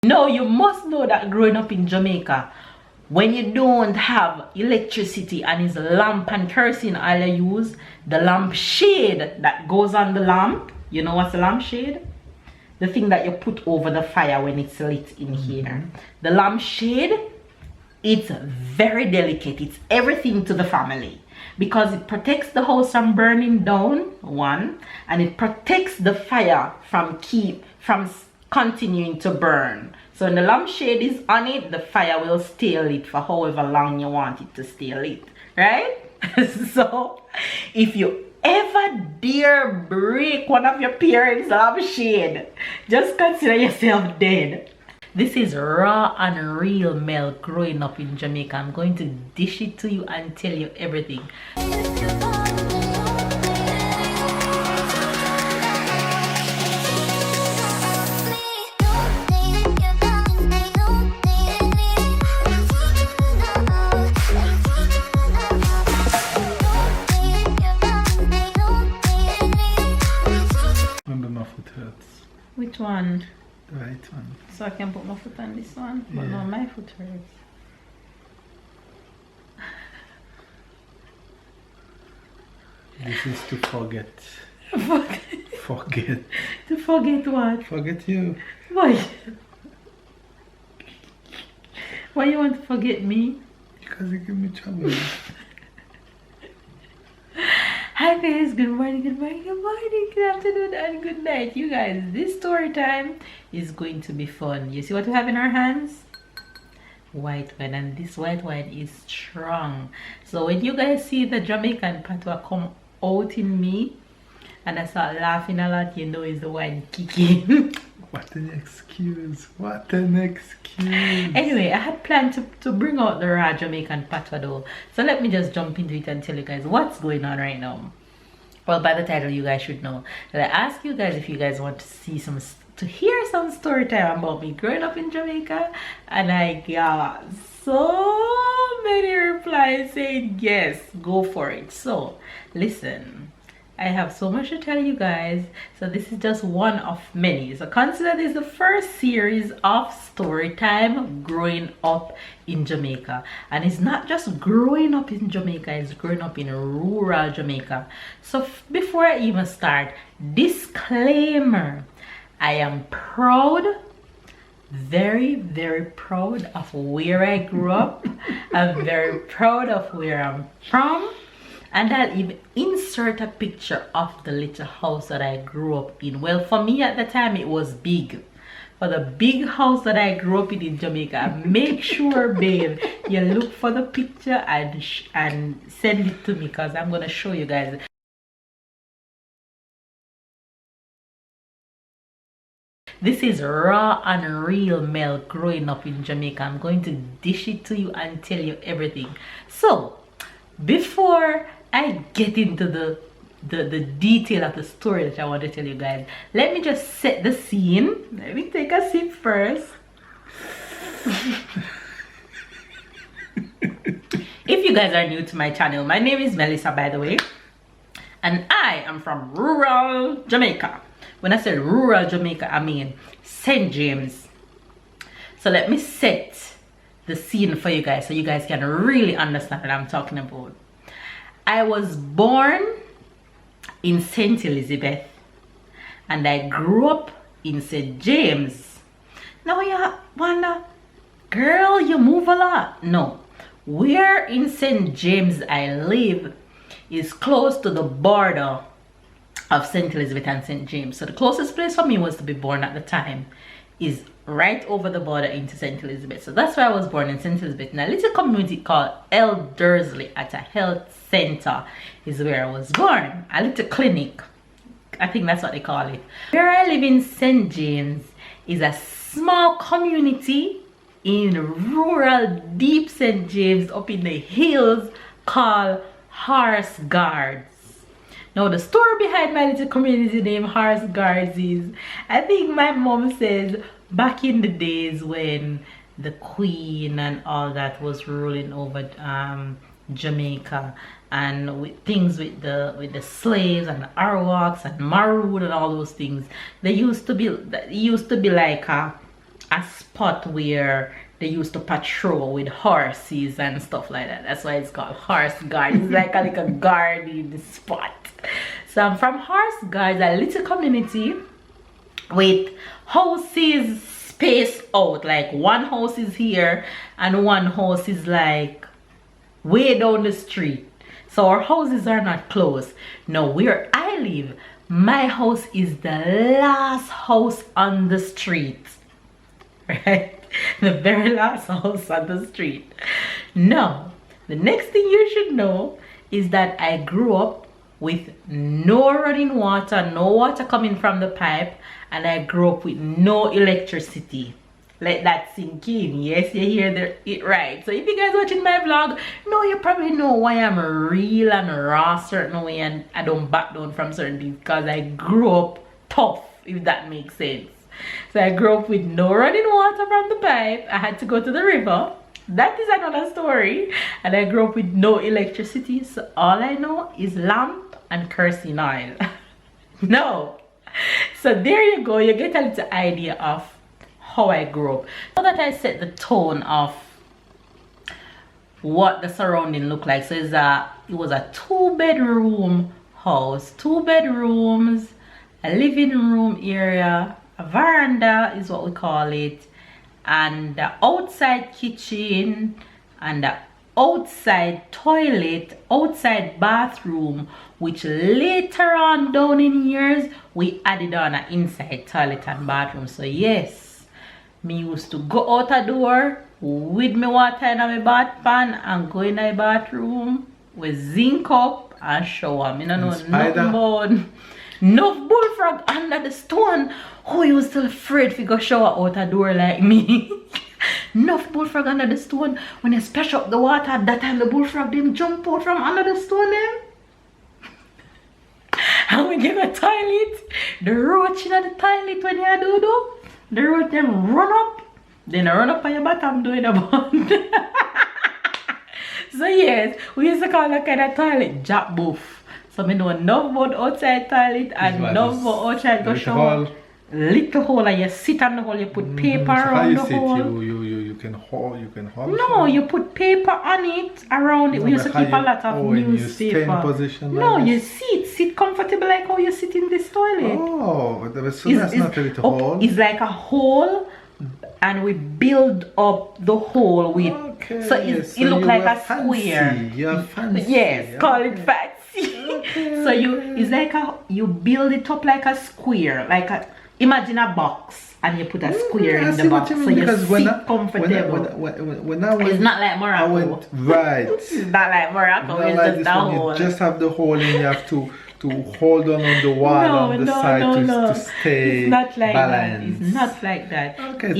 No, you must know that growing up in Jamaica, when you don't have electricity and it's lamp and kerosene all you use, the lamp shade that goes on the lamp, you know what's a lamp shade? The thing that you put over the fire when it's lit in here. The lamp shade, it's very delicate. It's everything to the family because it protects the house from burning down, one, and it protects the fire from continuing to burn. So when the lampshade is on it, the fire will stay lit for however long you want it to stay lit, right? So if you ever dare break one of your parents' lampshade, just consider yourself dead. This is raw and real milk growing up in Jamaica. I'm going to dish it to you and tell you everything. Which one? The right one. So I can put my foot on this one? But no, my foot hurts. This is to forget. Forget. To forget what? Forget you. Why? Why you want to forget me? Because you give me trouble. Hi guys, good morning, good morning, good morning, good afternoon, and good night. You guys, this story time is going to be fun. You see what we have in our hands? White wine, and this white wine is strong. So when you guys see the Jamaican patois come out in me and I start laughing a lot, you know it's the wine kicking. What an excuse. What an excuse. Anyway, I had planned to bring out the raw Jamaican patois though. So let me just jump into it and tell you guys what's going on right now. Well, by the title, you guys should know that I asked you guys if you guys want to see to hear some story time about me growing up in Jamaica, and I got so many replies saying yes, go for it. So listen, I have so much to tell you guys, so this is just one of many. So consider this the first series of story time growing up in Jamaica. And it's not just growing up in Jamaica, it's growing up in rural Jamaica. So before I even start, disclaimer, I am proud, very proud of where I grew up. I'm very proud of where I'm from. And I'll even insert a picture of the little house that I grew up in. Well, for me at the time, it was big. For the big house that I grew up in Jamaica, make sure, babe, you look for the picture and send it to me, because I'm going to show you guys. This is raw and real milk growing up in Jamaica. I'm going to dish it to you and tell you everything. So, before I get into the detail of the story that I want to tell you guys, let me just set the scene. Let me take a sip first. If you guys are new to my channel, my name is Melissa, by the way, and I am from rural Jamaica. When I say rural Jamaica, I mean St. James. So let me set the scene for you guys so you guys can really understand what I'm talking about. I was born in St. Elizabeth and I grew up in St. James. Now you wonder, girl, you move a lot. No, where in St. James I live is close to the border of St. Elizabeth and St. James. So the closest place for me was to be born at the time is right over the border into St. Elizabeth. So that's why I was born in St. Elizabeth. In a little community called Eldersley at a health center is where I was born. A little clinic, I think that's what they call it. Where I live in St. James is a small community in rural deep St. James up in the hills called Horse Guards. Now the story behind my little community name Horse Guards is, I think my mom says back in the days when the Queen and all that was ruling over Jamaica, and with things with the slaves and the Arawaks and Maroon and all those things, there used to be like a spot where they used to patrol with horses and stuff like that. That's why it's called Horse Guard. It's like a guarding spot. So I'm from Horse Guard, a little community with houses spaced out. Like one house is here and one house is like way down the street. So our houses are not close. Now where I live, my house is the last house on the street. Right? The very last house on the street. Now, the next thing you should know is that I grew up with no running water, no water coming from the pipe, and I grew up with no electricity. Let that sink in. Yes, you hear it right. So if you guys watching my vlog, no, you probably know why I'm real and raw certain way and I don't back down from certain things, because I grew up tough, if that makes sense. So I grew up with no running water from the pipe. I had to go to the river. That is another story. And I grew up with no electricity. So all I know is lamp and kerosene oil. No. So there you go. You get a little idea of how I grew up. Now that I set the tone of what the surrounding looked like. So it was a 2-bedroom house. 2 bedrooms, a living room area, a veranda is what we call it, and the outside kitchen, and the outside toilet, outside bathroom, which later on down in years we added on an inside toilet and bathroom. So yes, me used to go out a door with my water in my bath pan and go in the bathroom with zinc up and shower. Me no know nothing about no bullfrog under the stone. Who you still afraid to go shower out a door like me? Enough bullfrog under the stone. When you splash up the water, at that time the bullfrog them jump out from under the stone them. And when you go toilet, the roach in the toilet when you do, the roach them run up. Then run up on your bottom doing a bond. So yes, we used to call that kind of toilet jack booth. So me know enough about outside toilet and enough about outside go shower. Little hole, and you sit on the hole, you put paper around the hole. You can hold. No, you put paper on it around it. We used to keep a lot of newspaper. You stay in position no, you sit comfortable like how you sit in this toilet. Oh, so that's not a little hole. It's like a hole, and we build up the hole with. Okay, so it look like a square. You're fancy. Yes, call it fancy. Okay, So it's like you build it up like a square, like imagine a box and you put a square in the box, so you sit comfortable. When I went, it's not like Morocco. Right. It's not like Morocco. Not It's like just this a one. hole. You just have the hole and you have to hold on the wall on the side to stay It's not like balanced. that. It's not like that. Okay,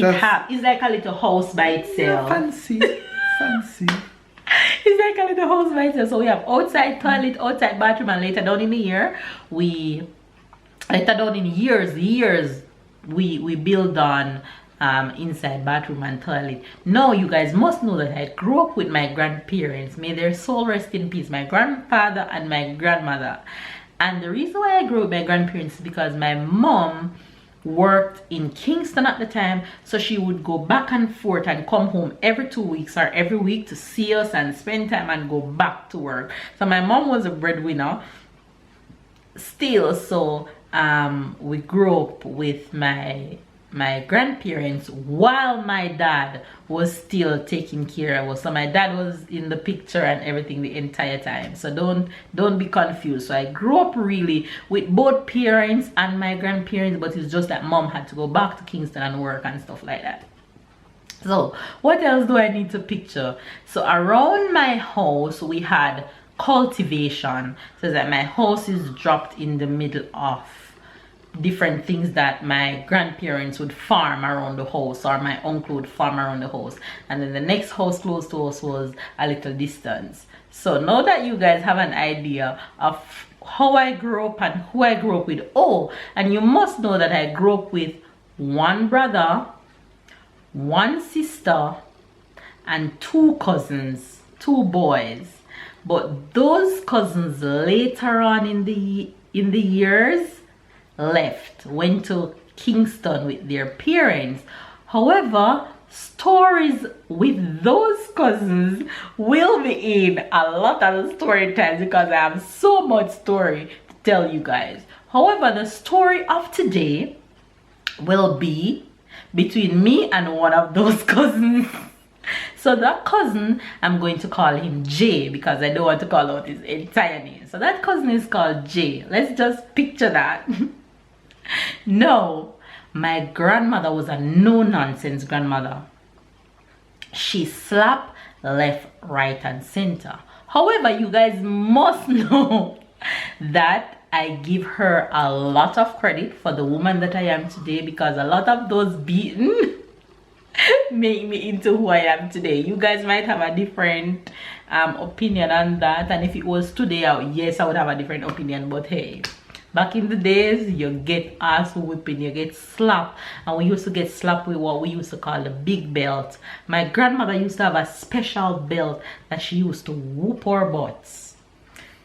It's like a little house by itself. Fancy. It's like a little house by itself. So we have outside toilet, outside bathroom, and later down in the year, we build on inside bathroom and toilet. Now you guys must know that I grew up with my grandparents. May their soul rest in peace. My grandfather and my grandmother. And the reason why I grew up with my grandparents is because my mom worked in Kingston at the time, so she would go back and forth and come home every 2 weeks or every week to see us and spend time and go back to work. So my mom was a breadwinner still, so we grew up with my grandparents while my dad was still taking care of us. So my dad was in the picture and everything the entire time. So don't be confused. So I grew up really with both parents and my grandparents, but it's just that mom had to go back to Kingston and work and stuff like that. So what else do I need to picture? So around my house we had cultivation, so that my house is dropped in the middle of different things that my grandparents would farm around the house, or my uncle would farm around the house, and then the next house close to us was a little distance. So now that you guys have an idea of how I grew up and who I grew up with, and you must know that I grew up with one brother, one sister, and 2 cousins, 2 boys. But those cousins later on in the years went to Kingston with their parents. However, stories with those cousins will be in a lot of story times because I have so much story to tell you guys. However, the story of today will be between me and one of those cousins. So that cousin, I'm going to call him Jay because I don't want to call out his entire name. So that cousin is called Jay. Let's just picture that. No, my grandmother was a no-nonsense grandmother. She slapped left, right, and center. However, you guys must know that I give her a lot of credit for the woman that I am today, because a lot of those beaten make me into who I am today. You guys might have a different opinion on that, and if it was today, yes, I would have a different opinion. But hey, back in the days, you get ass whipping, you get slapped, and we used to get slapped with what we used to call the big belt. My grandmother used to have a special belt that she used to whoop our butts.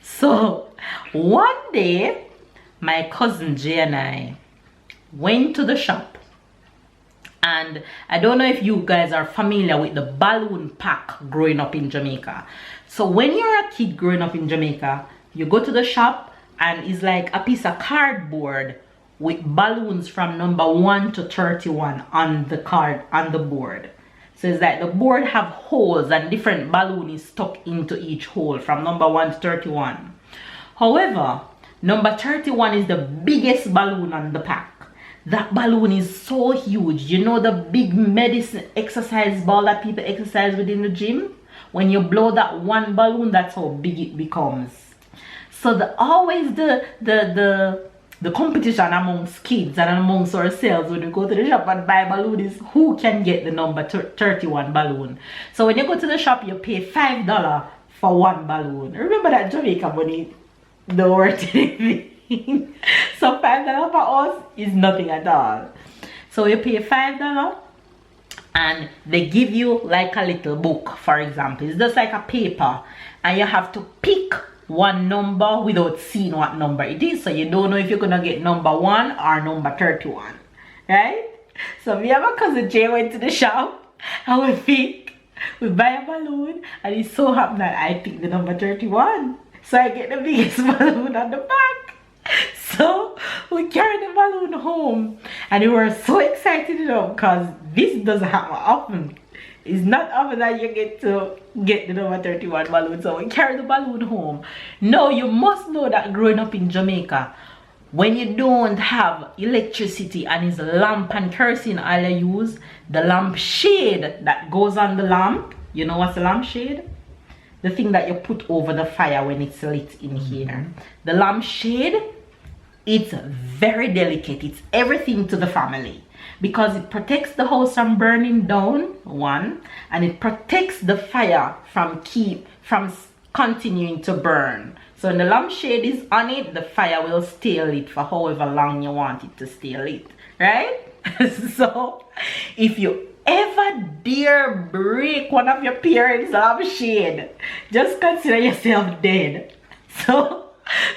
So one day, my cousin Jay and I went to the shop, and I don't know if you guys are familiar with the balloon pack growing up in Jamaica. So when you're a kid growing up in Jamaica, you go to the shop and it's like a piece of cardboard with balloons from number 1 to 31 on the board. So it's like the board have holes and different balloon is stuck into each hole from number 1 to 31. However, number 31 is the biggest balloon on the pack. That balloon is so huge. You know the big medicine exercise ball that people exercise within the gym? When you blow that one balloon, that's how big it becomes. So always the competition amongst kids and amongst ourselves when we go to the shop and buy balloon is who can get the number 31 balloon. So when you go to the shop, you pay $5 for one balloon. Remember that Jamaica money don't worth anything. So $5 for us is nothing at all. So you pay $5 and they give you like a little book, for example. It's just like a paper, and you have to pick one number without seeing what number it is, so you don't know if you're gonna get number 1 or number 31, right? So me and my cousin Jay went to the shop and we buy a balloon, and it so happened that I picked the number 31, so I get the biggest balloon on the back. So we carried the balloon home, and we were so excited, you know, because this doesn't happen often. It's not often that you get to get the number 31 balloon. So we carry the balloon home. Now you must know that growing up in Jamaica, when you don't have electricity and it's lamp and kerosene all you use, the lamp shade that goes on the lamp, you know what's a lamp shade? The thing that you put over the fire when it's lit in here. The lamp shade, it's very delicate. It's everything to the family, because it protects the house from burning down, one, and it protects the fire from continuing to burn. So when the lampshade is on it, the fire will stay lit for however long you want it to stay lit, right? So if you ever dare break one of your parents' lampshade, just consider yourself dead. So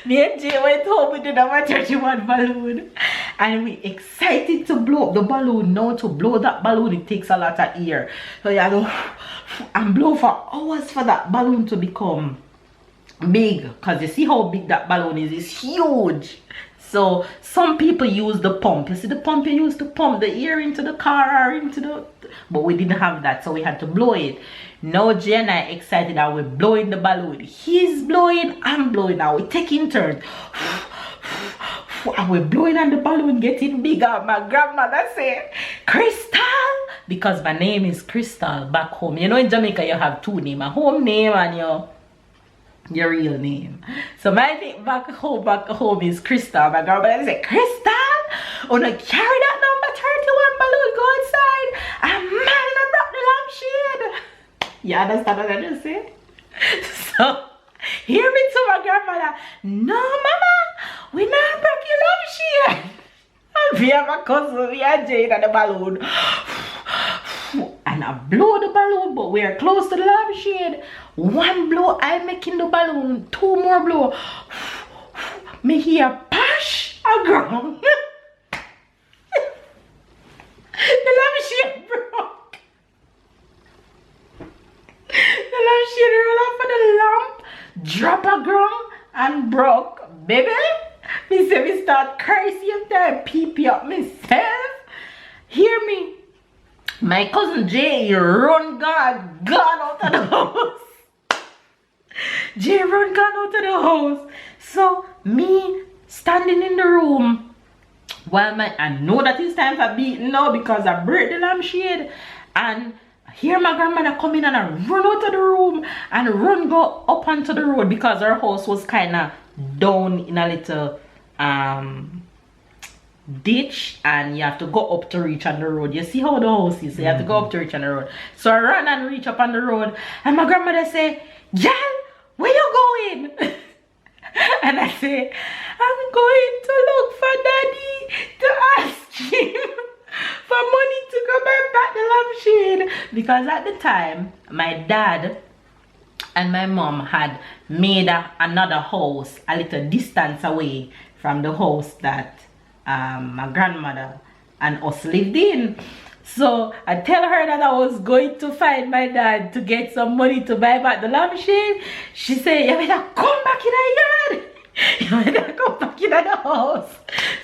me and Jay went home with the number 31 balloon, and we excited to blow up the balloon. Now to blow that balloon, it takes a lot of air. So you have to and blow for hours for that balloon to become big, because you see how big that balloon is. It's huge. So some people use the pump. You see the pump you use to pump the air into the car or into the... But we didn't have that, so we had to blow it. Now Jay and I excited that we're blowing the balloon. He's blowing, I'm blowing. Now we're taking turns. And we're blowing and the balloon getting bigger. My grandmother said, Crystal, because my name is Crystal back home. You know in Jamaica you have two names, a home name and your real name. So my name back home is Crystal. My grandmother said, Crystal, wanna carry that number 31 balloon, go outside. I'm mad and I broke the lampshade. You understand what I just said? So hear me to my grandmother. No, mama, we not broke your lampshade. And we have a cousin, we are Jane and the balloon. And I blow the balloon, but we are close to the lampshade. One blow, I'm making the balloon. Two more blow. Me hear pash a ground. The lampshade drop a ground and broke, baby. Me say me start crazy up there, pee up myself. Hear me. My cousin Jay gone out of the house. Jay gone out of the house. So me standing in the room while I know that it's time for beating now because I break the lampshade, and hear my grandmother come in and I run out of the room and go up onto the road because our house was kind of down in a little ditch, and you have to go up to reach on the road. You see how the house is, so you have to go up to reach on the road. So I run and reach up on the road, and my grandmother say, "Jan, where you going?" And I say, "I'm going to look for daddy to ask him for money to go back the lampshade." Because at the time my dad and my mom had made another house a little distance away from the house that my grandmother and us lived in. So I tell her that I was going to find my dad to get some money to buy back the lampshade. She said, "You better come back in the yard. You better come back in the house."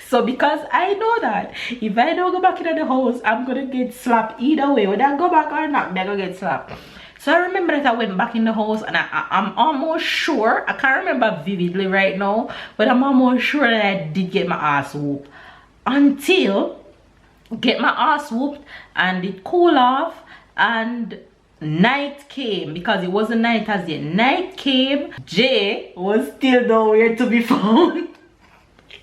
So because I know that if I don't go back in the house, I'm gonna get slapped either way. Whether I go back or not, I'm gonna get slapped. So I remember that I went back in the house, and I'm almost sure, I can't remember vividly right now, but I'm almost sure that I did get my ass whooped. Until get my ass whooped and it cool off, and night came, because it wasn't night as yet. Night came. Jay was still nowhere to be found.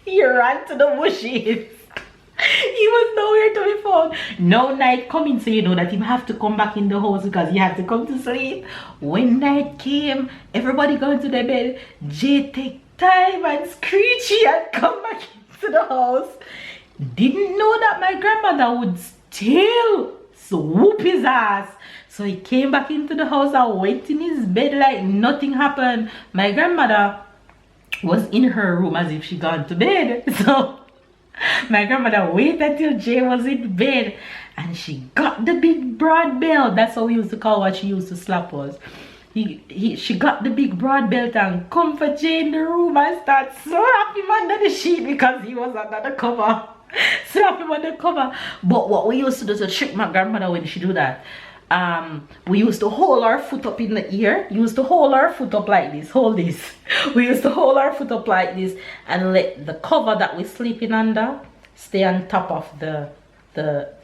He ran to the bushes. He was nowhere to be found. No night coming, so you know that he have to come back in the house because he had to come to sleep. When night came, everybody going to their bed. Jay take time and screechy and come back into the house. Didn't know that my grandmother would still swoop his ass. So he came back into the house and went in his bed like nothing happened. My grandmother was in her room as if she gone to bed. So my grandmother waited until Jay was in bed, and she got the big broad belt. That's how we used to call what she used to slap us. She got the big broad belt and come for Jay in the room and start slap him under the sheet because he was under the cover. Slap him under the cover. But what we used to do to trick my grandmother when she do that, we used to hold our foot up in the ear. Used to hold our foot up like this. Hold this. We used to hold our foot up like this and let the cover that we're sleeping under stay on top of the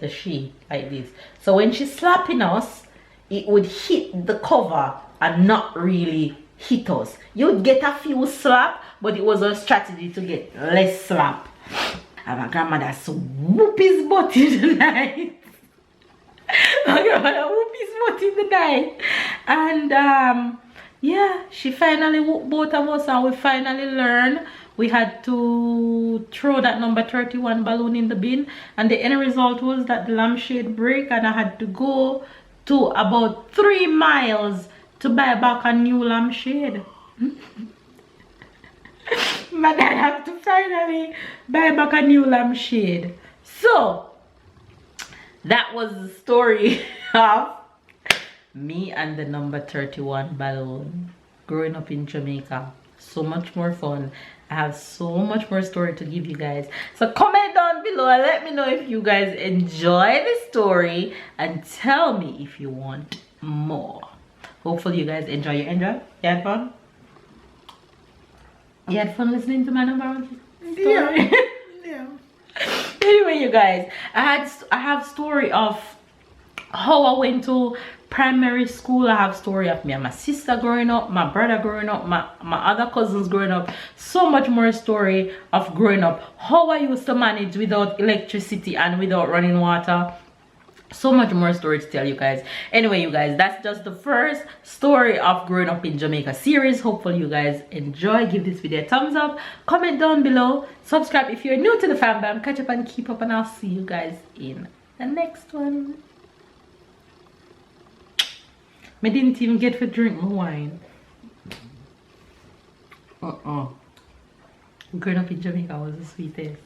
sheet like this. So when she's slapping us, it would hit the cover and not really hit us. You'd get a few slap, but it was a strategy to get less slap. And my grandmother swoop his butt in the night. My grandmother whoop his butt in the night. And yeah, she finally whooped both of us, and we finally learned. We had to throw that number 31 balloon in the bin, and the end result was that the lampshade break, and I had to go to about 3 miles to buy back a new lampshade. My dad had to finally buy back a new lampshade. So that was the story of me and the number 31 balloon growing up in Jamaica. So much more fun. I have so much more story to give you guys. So comment down below and let me know if you guys enjoy the story, and tell me if you want more. Hopefully you guys enjoy. You had fun? You had fun listening to my number one story? Yeah. Anyway, you guys, I have story of how I went to primary school. I have story of me and my sister growing up, my brother growing up, my other cousins growing up. So much more story of growing up, how I used to manage without electricity and without running water. So much more story to tell you guys. Anyway, you guys, that's just the first story of growing up in Jamaica series. Hopefully you guys enjoy. Give this video a thumbs up, comment down below, subscribe if you're new to the fam bam. Catch up and keep up, and I'll see you guys in the next one. I didn't even get to drink my wine. Growing up in Jamaica was the sweetest.